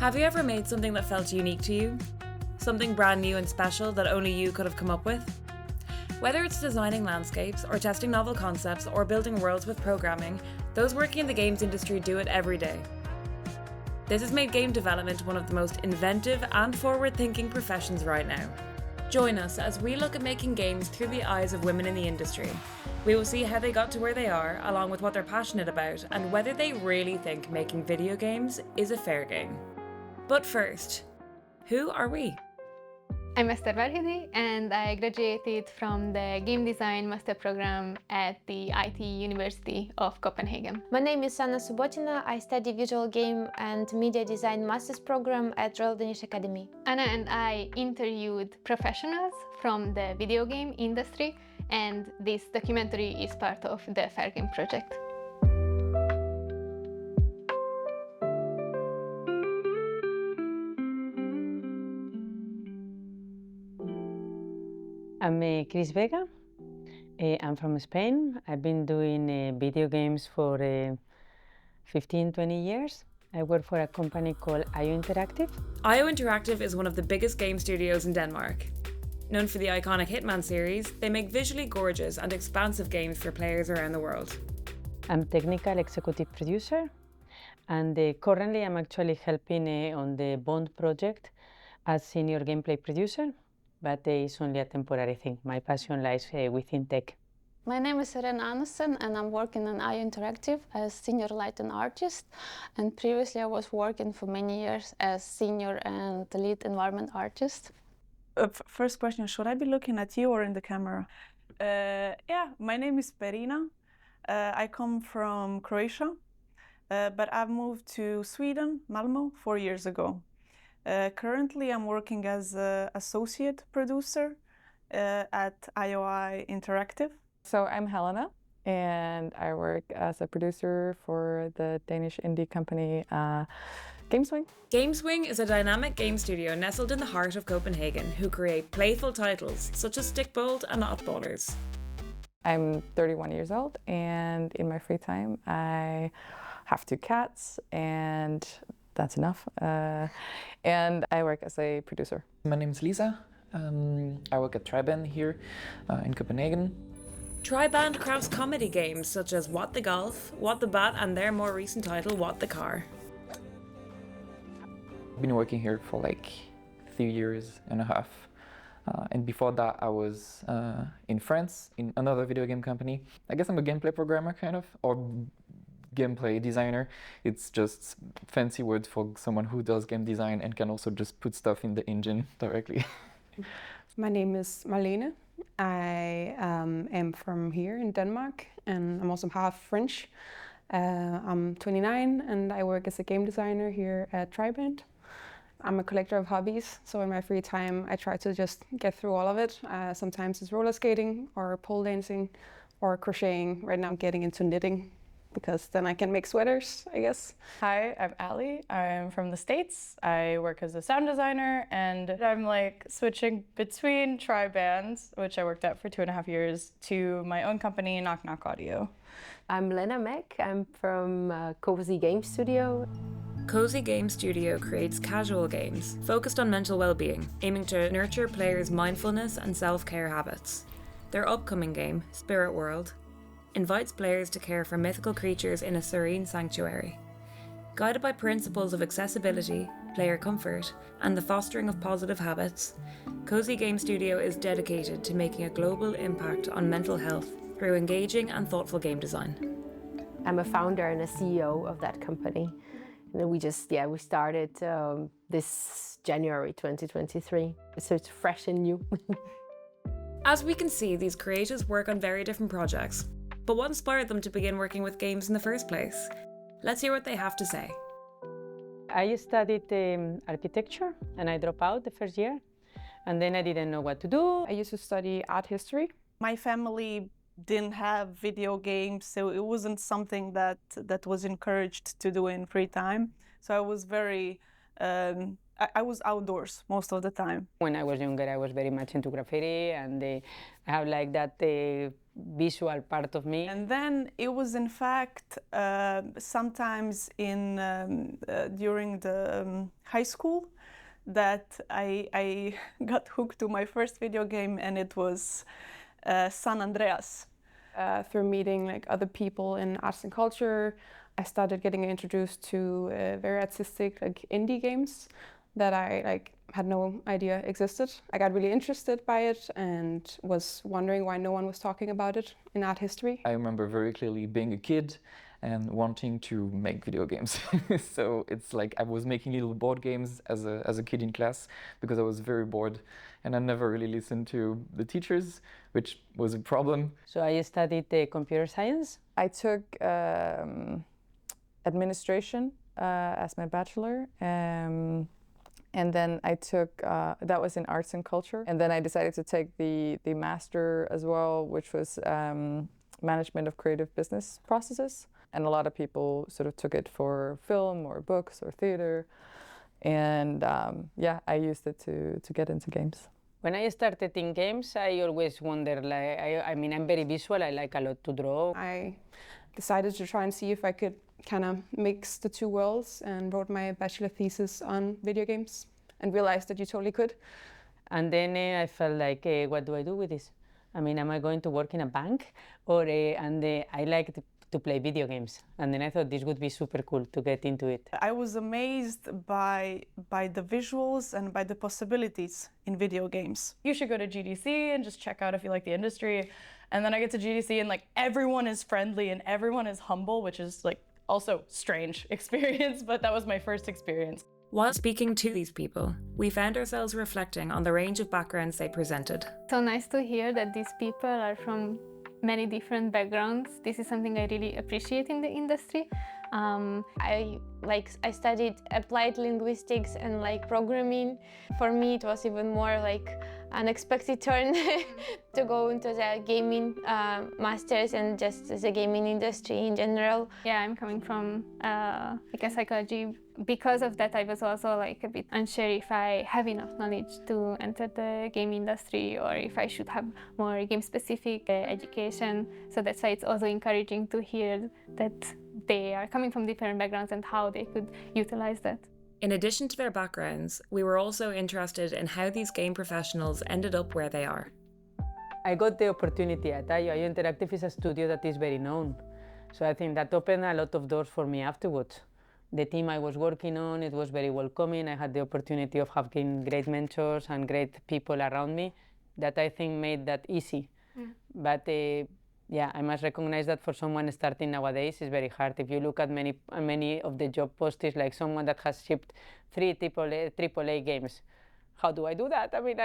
Have you ever made something that felt unique to you? Something brand new and special that only you could have come up with? Whether it's designing landscapes or testing novel concepts or building worlds with programming, those working in the games industry do it every day. This has made game development one of the most inventive and forward-thinking professions right now. Join us as we look at making games through the eyes of women in the industry. We will see how they got to where they are, along with what they're passionate about, and whether they really think making video games is a fair game. But first, who are we? I'm Esther Verhidi, and I graduated from the Game Design Master Program at the IT University of Copenhagen. My name is Anna Subotina. I study Visual Game and Media Design Master's Program at Royal Danish Academy. Anna and I interviewed professionals from the video game industry, and this documentary is part of the Fair Game project. I'm Cris Vega. I'm from Spain. I've been doing video games for 15, 20 years. I work for a company called IO Interactive. IO Interactive is one of the biggest game studios in Denmark. Known for the iconic Hitman series, they make visually gorgeous and expansive games for players around the world. I'm technical executive producer, and currently I'm actually helping on the Bond project as senior gameplay producer. But it's only a temporary thing. My passion lies within tech. My name is Irene Andersen, and I'm working on IO Interactive as senior lighting artist. And previously I was working for many years as senior and lead environment artist. First question, should I be looking at you or in the camera? Yeah, my name is Perina. I come from Croatia, but I've moved to Sweden, Malmö, 4 years ago. Currently, I'm working as an associate producer at IOI Interactive. So I'm Helena, and I work as a producer for the Danish indie company GameSwing. GameSwing is a dynamic game studio nestled in the heart of Copenhagen who create playful titles such as Stickbolt and Oddballers. I'm 31 years old, and in my free time, I have 2 cats, and that's enough. And I work as a producer. My name is Lisa. I work at Triband here in Copenhagen. Triband crafts comedy games such as What the Golf, What the Bat, and their more recent title, What the Car. I've been working here for like 3 years and a half. And before that, I was in France in another video game company. I guess I'm a gameplay programmer, kind of, or gameplay designer. It's just fancy word for someone who does game design and can also just put stuff in the engine directly. My name is Marlene. I am from here in Denmark, and I'm also half French. I'm 29 and I work as a game designer here at Triband. I'm a collector of hobbies, so in my free time I try to just get through all of it. Sometimes it's roller skating or pole dancing or crocheting. Right now I'm getting into knitting, because then I can make sweaters, I guess. Hi, I'm Ali. I'm from the States. I work as a sound designer, and I'm like switching between Triband, which I worked at for 2.5 years, to my own company, Knock Knock Audio. I'm Lena Mek. I'm from Cozy Game Studio. Cozy Game Studio creates casual games focused on mental well-being, aiming to nurture players' mindfulness and self-care habits. Their upcoming game, Spirit World, invites players to care for mythical creatures in a serene sanctuary. Guided by principles of accessibility, player comfort, and the fostering of positive habits, Cozy Game Studio is dedicated to making a global impact on mental health through engaging and thoughtful game design. I'm a founder and a CEO of that company. And we started this January 2023, so it's fresh and new. As we can see, these creators work on very different projects. But what inspired them to begin working with games in the first place? Let's hear what they have to say. I studied architecture and I dropped out the first year, and then I didn't know what to do. I used to study art history. My family didn't have video games, so it wasn't something that was encouraged to do in free time. So I was very I was outdoors most of the time. When I was younger, I was very much into graffiti, and I have like that visual part of me. And then it was, in fact, sometimes during the high school that I got hooked to my first video game, and it was San Andreas. Through meeting like other people in arts and culture, I started getting introduced to very artistic like indie games that I had no idea existed. I got really interested by it and was wondering why no one was talking about it in art history. I remember very clearly being a kid and wanting to make video games. So it's like I was making little board games as a kid in class because I was very bored, and I never really listened to the teachers, which was a problem. So I studied computer science. I took administration as my bachelor. And then I took, that was in arts and culture. And then I decided to take the master as well, which was management of creative business processes. And a lot of people sort of took it for film or books or theater. And yeah, I used it to get into games. When I started in games, I always wondered, like, I mean, I'm very visual, I like a lot to draw. I decided to try and see if I could kind of mix the two worlds and wrote my bachelor thesis on video games and realized that you totally could. And then I felt like, what do I do with this? I mean, am I going to work in a bank? Or I like to play video games. And then I thought this would be super cool to get into it. I was amazed by the visuals and by the possibilities in video games. You should go to GDC and just check out if you like the industry. And then I get to GDC and like everyone is friendly and everyone is humble, which is like also strange experience, but that was my first experience. While speaking to these people, we found ourselves reflecting on the range of backgrounds they presented. So nice to hear that these people are from many different backgrounds. This is something I really appreciate in the industry. I studied applied linguistics and programming. For me, it was even more like unexpected turn to go into the gaming masters and just the gaming industry in general. Yeah, I'm coming from a psychology. Because of that, I was also a bit unsure if I have enough knowledge to enter the game industry or if I should have more game-specific education. So that's why it's also encouraging to hear that they are coming from different backgrounds and how they could utilize that. In addition to their backgrounds, we were also interested in how these game professionals ended up where they are. I got the opportunity at IO Interactive is a studio that is very known. So I think that opened a lot of doors for me afterwards. The team I was working on, it was very welcoming. I had the opportunity of having great mentors and great people around me that I think made that easy. But yeah, I must recognize that for someone starting nowadays, it's very hard. If you look at many of the job postings, like someone that has shipped 3 AAA games, how do I do that? I mean,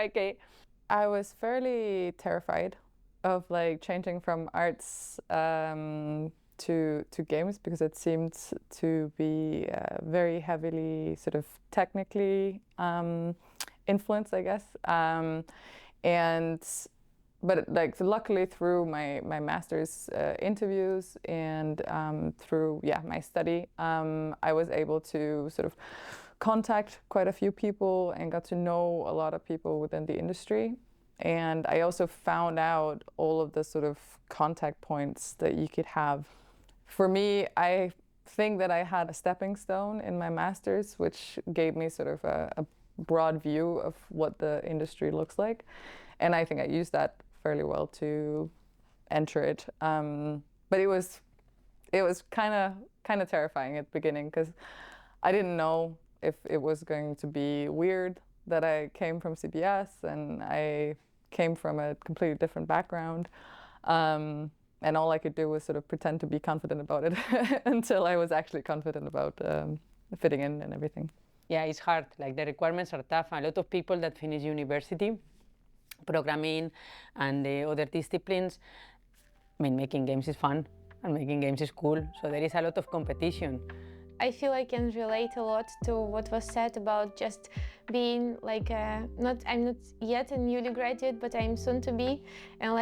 I was fairly terrified of changing from arts to games because it seemed to be very heavily sort of technically influenced, I guess. But luckily through my master's interviews and through my study, I was able to sort of contact quite a few people and got to know a lot of people within the industry. And I also found out all of the sort of contact points that you could have. For me, I think that I had a stepping stone in my master's, which gave me sort of a broad view of what the industry looks like. And I think I used that fairly well to enter it. But it was kind of terrifying at the beginning because I didn't know if it was going to be weird that I came from CBS and I came from a completely different background. And all I could do was sort of pretend to be confident about it until I was actually confident about fitting in and everything. Yeah, it's hard. The requirements are tough. A lot of people that finish university, programming and the other disciplines, I mean, making games is fun and making games is cool. So there is a lot of competition. I feel I can relate a lot to what was said about just being I'm not yet a newly graduate, but I'm soon to be. And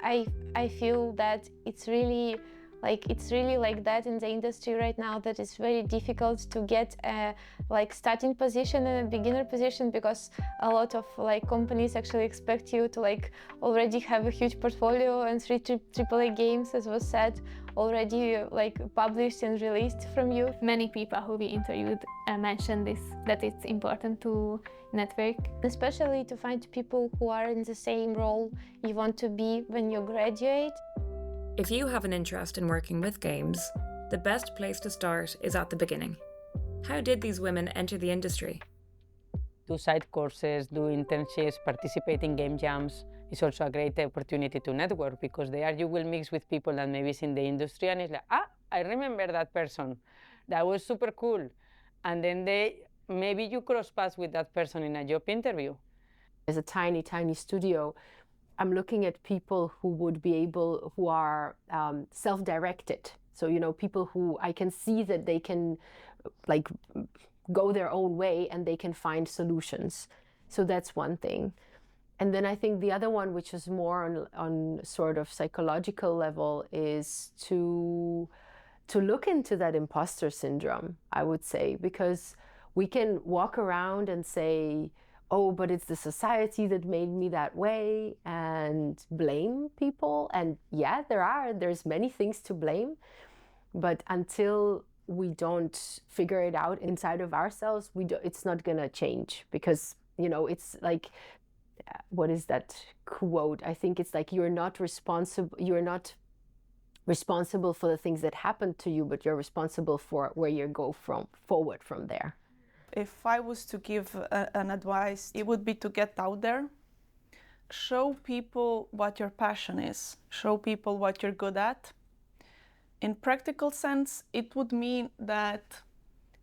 I feel that it's really Like it's really like that in the industry right now, that it's very difficult to get a like starting position and a beginner position, because a lot of like companies actually expect you to like already have a huge portfolio and 3 AAA games, as was said, already like published and released from you. Many people who we interviewed mentioned this, that it's important to network. Especially to find people who are in the same role you want to be when you graduate. If you have an interest in working with games, the best place to start is at the beginning. How did these women enter the industry? Do side courses, do internships, participate in game jams. It's also a great opportunity to network, because there you will mix with people that maybe is in the industry and it's like, I remember that person. That was super cool. And then maybe you cross paths with that person in a job interview. As a tiny, tiny studio, I'm looking at people who are self-directed. So, you know, people who I can see that they can like go their own way and they can find solutions. So that's one thing. And then I think the other one, which is more on sort of psychological level, is to look into that imposter syndrome, I would say, because we can walk around and say, oh, but it's the society that made me that way, and blame people. And yeah, there's many things to blame, but until we don't figure it out inside of ourselves, it's not gonna change, because, you know, it's like, what is that quote? I think it's like, you're not responsible for the things that happen to you, but you're responsible for where you go forward from there. If I was to give an advice, it would be to get out there, show people what your passion is, show people what you're good at. In practical sense, it would mean that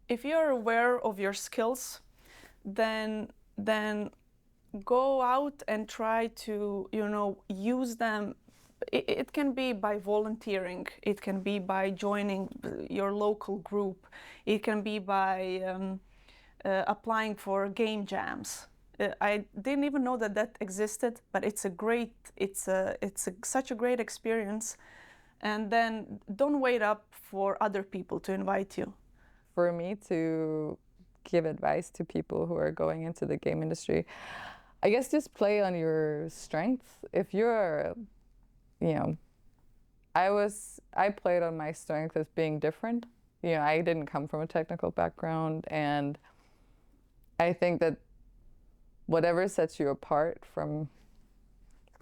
if you're aware of your skills, then go out and try to, you know, use them. It can be by volunteering, it can be by joining your local group, it can be by applying for game jams. I didn't even know that existed, but it's such a great experience. And then don't wait up for other people to invite you. For me to give advice to people who are going into the game industry, I guess just play on your strengths. If you're, you know, I played on my strength as being different. You know, I didn't come from a technical background, and I think that whatever sets you apart from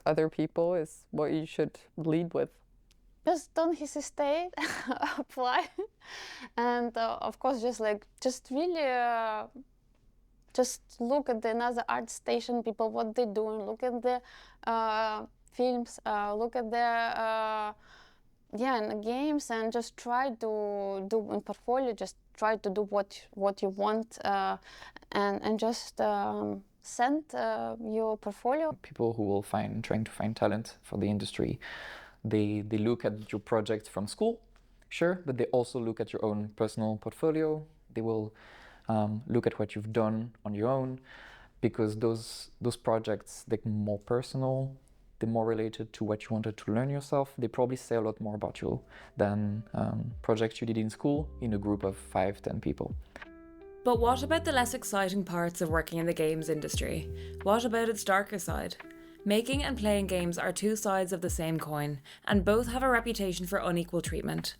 other people is what you should lead with. Just don't hesitate, apply, and of course, just really just look at another art station people, what they're doing. Look at the films, look at the in the games, and just try to do in portfolio. Just try to do what you want, and just send your portfolio. People who will trying to find talent for the industry, they look at your project from school, sure, but they also look at your own personal portfolio. They will look at what you've done on your own, because those projects, they're more personal, they're more related to what you wanted to learn yourself. They probably say a lot more about you than projects you did in school in a group of 5-10 people. But what about the less exciting parts of working in the games industry? What about its darker side? Making and playing games are two sides of the same coin, and both have a reputation for unequal treatment.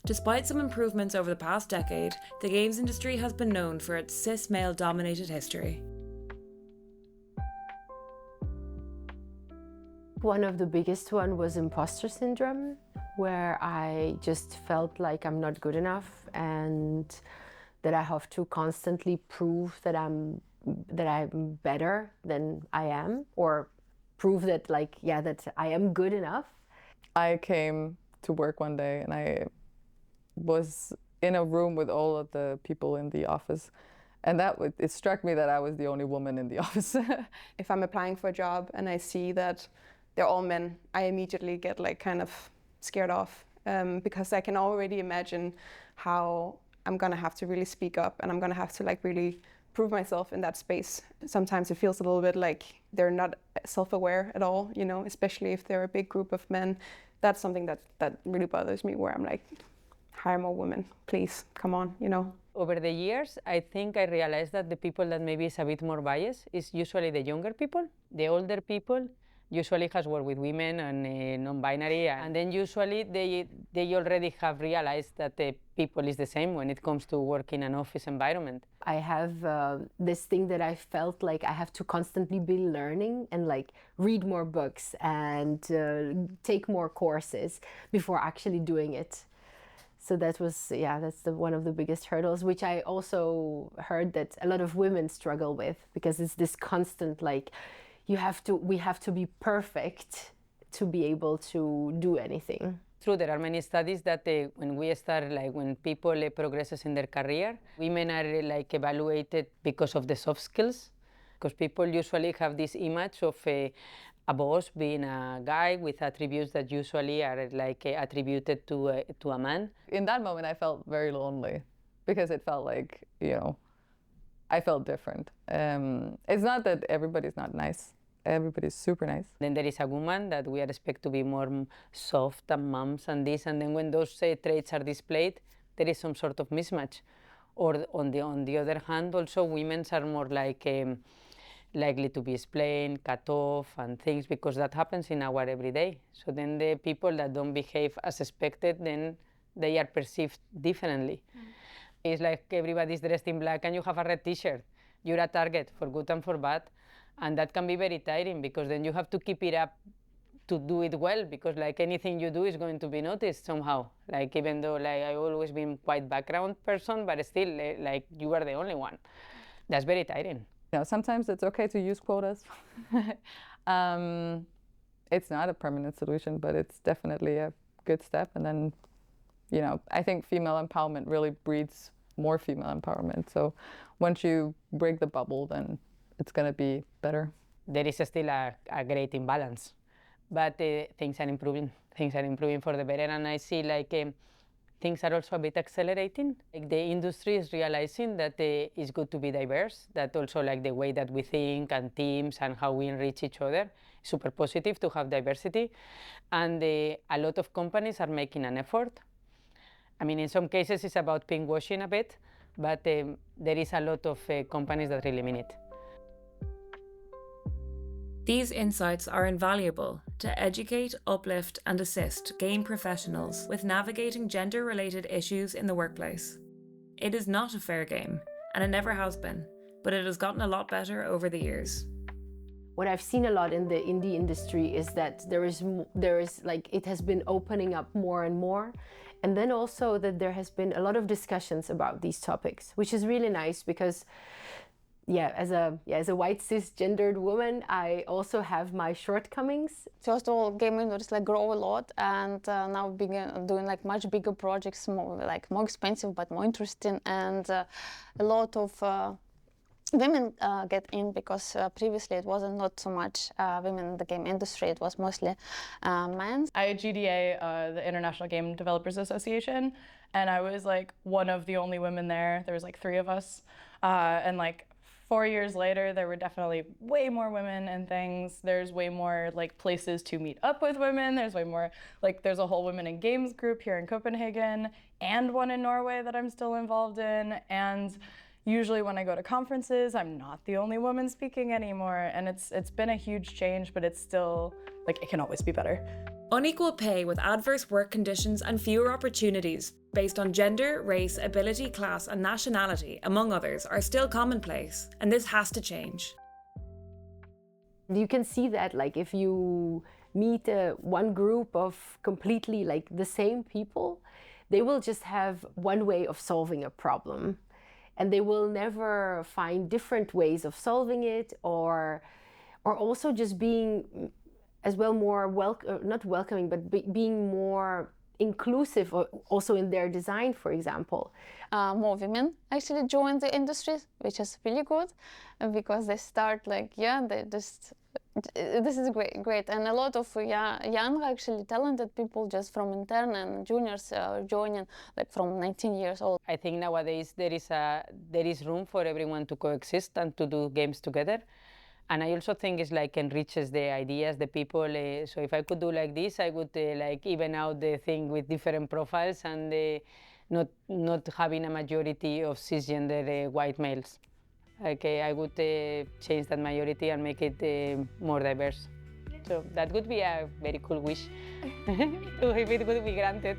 Despite some improvements over the past decade, the games industry has been known for its cis male-dominated history. One of the biggest one was imposter syndrome, where I just felt like I'm not good enough and that I have to constantly prove that I'm better than I am, or prove that that I am good enough. I came to work one day and I was in a room with all of the people in the office, and it struck me that I was the only woman in the office. If I'm applying for a job and I see that they're all men, I immediately get kind of scared off, because I can already imagine how I'm gonna have to really speak up, and I'm gonna have to really prove myself in that space. Sometimes it feels a little bit like they're not self-aware at all, especially if they're a big group of men that's something that really bothers me, where I'm like, hire more women, please, come on, you know. Over the years, I think I realized that the people that maybe is a bit more biased is usually the younger people. The older people usually has worked with women and non-binary, and then usually they already have realized that the people is the same when it comes to work in an office environment. I have this thing that I felt like I have to constantly be learning and like read more books and take more courses before actually doing it. So that was, yeah, that's one of the biggest hurdles, which I also heard that a lot of women struggle with, because it's this constant, like, we have to be perfect to be able to do anything. True, there are many studies that when we start, like when people progresses in their career, women are like evaluated because of the soft skills, because people usually have this image of a boss being a guy with attributes that usually are like attributed to a man. In that moment, I felt very lonely because it felt like, you know, I felt different. It's not that everybody's not nice. Everybody's super nice. Then there is a woman that we expect to be more soft and moms and this, and then when those traits are displayed, there is some sort of mismatch. Or on the other hand, also women are more like likely to be explained, cut off, and things, because that happens in our everyday. So then the people that don't behave as expected, then they are perceived differently. It's like everybody's dressed in black and you have a red t-shirt. You're a target for good and for bad. And that can be very tiring, because then you have to keep it up to do it well, because like anything you do is going to be noticed somehow. Like even though like I've always been quite background person, but still like you are the only one. That's very tiring. You know, sometimes it's okay to use quotas. It's not a permanent solution, but it's definitely a good step. And then, you know, I think female empowerment really breeds more female empowerment. So once you break the bubble, then it's going to be better. There is still a great imbalance, but things are improving. Things are improving for the better, and I see like things are also a bit accelerating. Like the industry is realizing that it's good to be diverse, that also like the way that we think and teams and how we enrich each other, super positive to have diversity. And a lot of companies are making an effort. I mean, in some cases it's about pinkwashing a bit, but there is a lot of companies that really mean it. These insights are invaluable to educate, uplift, and assist game professionals with navigating gender-related issues in the workplace. It is not a fair game, and it never has been, but it has gotten a lot better over the years. What I've seen a lot in the indie industry is that there is like, it has been opening up more and more. And then also that there has been a lot of discussions about these topics, which is really nice, because as a white cisgendered woman, I also have my shortcomings. First of all, game industry like grow a lot, and now doing like much bigger projects, more expensive but more interesting, and a lot of women get in, because previously it wasn't not so much women in the game industry, it was mostly men. I GDA, the International Game Developers Association, and I was like one of the only women there. There was like 3 of us, and like 4 years later, there were definitely way more women and things. There's way more like places to meet up with women. There's way more, like there's a whole women in games group here in Copenhagen, and one in Norway that I'm still involved in. And usually when I go to conferences, I'm not the only woman speaking anymore. And it's been a huge change, but it's still, like, it can always be better. Unequal pay with adverse work conditions and fewer opportunities based on gender, race, ability, class, and nationality, among others, are still commonplace, and this has to change. You can see that, like, if you meet one group of completely like the same people, they will just have one way of solving a problem, and they will never find different ways of solving it, or also just being as well more not welcoming, but being more inclusive, also in their design, for example. More women actually join the industry, which is really good, because they start like, they just, this is great. And a lot of young, actually talented people just from intern and juniors are joining, like from 19 years old. I think nowadays there is room for everyone to coexist and to do games together. And I also think it's like enriches the ideas, the people. So if I could do like this, I would like even out the thing with different profiles and not having a majority of cisgender white males. Okay, I would change that majority and make it more diverse. So that would be a very cool wish, if it would be granted.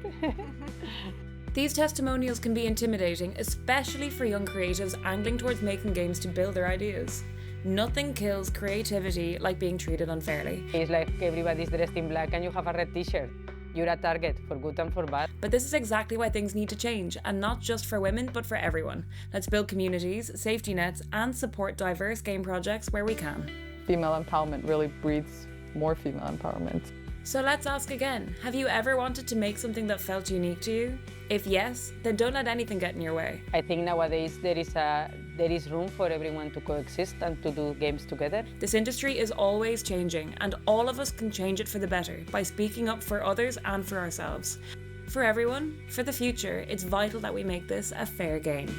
These testimonials can be intimidating, especially for young creatives angling towards making games to build their ideas. Nothing kills creativity like being treated unfairly. It's like everybody's dressed in black and you have a red t-shirt. You're a target, for good and for bad. But this is exactly why things need to change, and not just for women, but for everyone. Let's build communities, safety nets, and support diverse game projects where we can. Female empowerment really breeds more female empowerment. So let's ask again, have you ever wanted to make something that felt unique to you? If yes, then don't let anything get in your way. I think nowadays there is room for everyone to coexist and to do games together. This industry is always changing, and all of us can change it for the better by speaking up for others and for ourselves. For everyone, for the future, it's vital that we make this a fair game.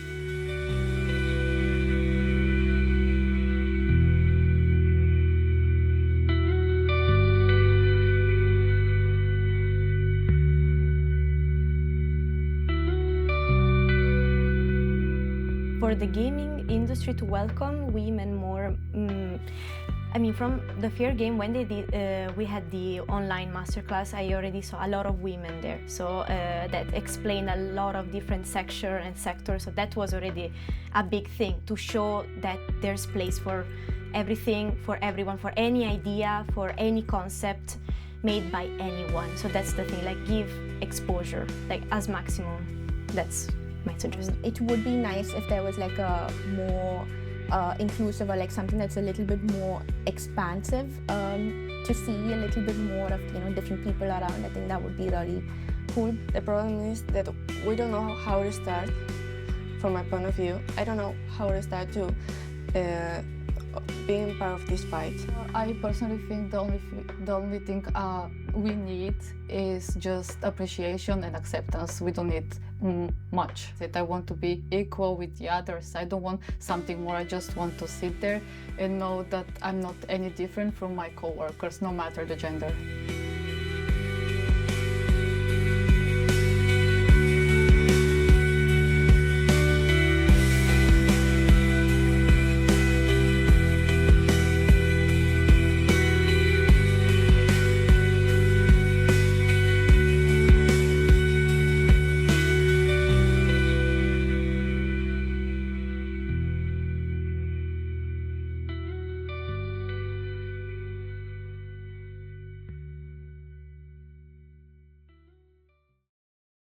For the gaming industry to welcome women more, I mean, from the Fair Game, when they did, we had the online masterclass, I already saw a lot of women there. So that explained a lot of different sectors and sectors. So that was already a big thing to show that there's place for everything, for everyone, for any idea, for any concept made by anyone. So that's the thing, like give exposure, like as maximum. That's my suggestion. It would be nice if there was like a more inclusive or like something that's a little bit more expansive to see a little bit more of different people around. I think that would be really cool. The problem is that we don't know how to start. From my point of view, I don't know how to start to being part of this fight. I personally think the only thing we need is just appreciation and acceptance. We don't need much. I want to be equal with the others. I don't want something more. I just want to sit there and know that I'm not any different from my coworkers, no matter the gender.